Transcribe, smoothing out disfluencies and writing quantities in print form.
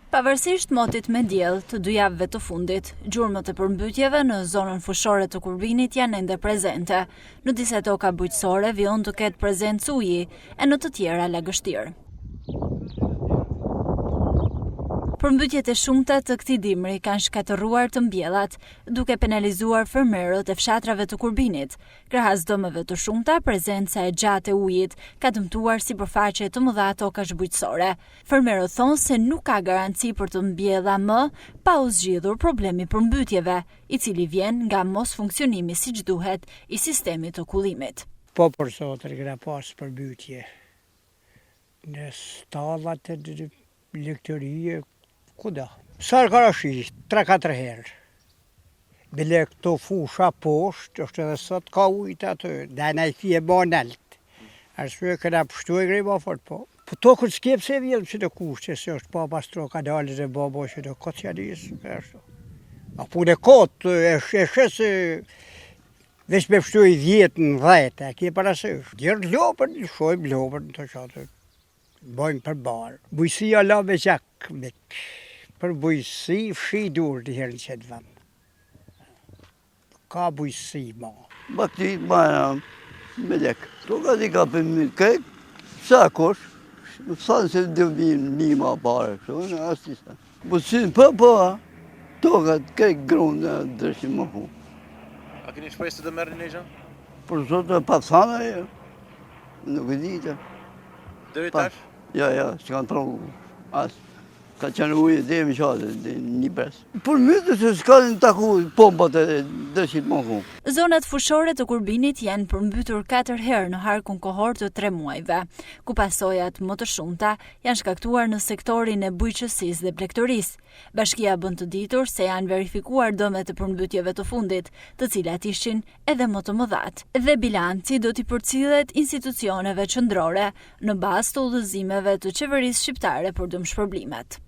Pavarësisht motit me diell të dy javëve të fundit, gjurmët e përmbytjeve në zonën fushore të Kurbinit janë ende prezente. Në disa toka bujqësore vjon të ketë prezencë uji e në të tjera lagështirë. Përmbytjet e shumta të këtij dimri kanë shkatërruar të mbjellat, duke penalizuar fermerët e fshatrave të Kurbinit. Krahas dëmeve të shumta, prezenca e gjatë e ujit ka dëmtuar sipërfaqe të mëdha tokash bujqësore. Fermerët thonë se nuk ka garanci për të mbjella më pa u zgjidhur problemi përmbytjeve, i cili vjen nga mos funksionimi siç duhet i sistemit të kullimit. Po për sot kena pas përmbytje në stallat e lektorie. Kuda? Sa ka rashit, 3-4 herë. Bile këto fusha poshtë, është edhe sot ka ujtë atë, dhe në i fje ba nëllët. Arsye këna pështu e grejba fort po. Po to këtë skep se vjelëm që të kushtë, se është pa pastro ka dalë dhe babo që të këtë janisë. A punë e kotë, e shesë, veç me pështu i 10-10, e kje parasysh. Djerë lopën, shojmë lopën të qatë. Bojmë për barë. Bujësia la me gjak, për bujësi fshi dur të herë në qëtë vëmë. Ka bujësi ma. Bakti ma me lekë. To ka di ka për më kejt, sa kosh, sa nëse dhe një ma pare, në astisa. Bujësin po, to ka kejt gronë në dreshim më hu. A keni shpresë të merrni në gjë? Për zotë pa thana e, nuk e dita. Deri tash? Ja, që kanë trogu. Asë. Ka qenë ujë dhe më qatë, një pres. Për mytë se s'ka në taku pompat e dërshit më hu. Zonat fushore të Kurbinit janë përmbytur 4 herë në harkun kohor të 3 muajve, ku pasojat më të shumta janë shkaktuar në sektorin e bujqësisë dhe plegtorisë. Bashkia bën të ditur se janë verifikuar dëmet e përmbytjeve të fundit, të cilat ishin edhe më të mëdhat. Dhe bilanci do t'i përcillet institucioneve qendrore në bazë të udhëzimeve të qeverisë shqiptare për dëmshpërblimet.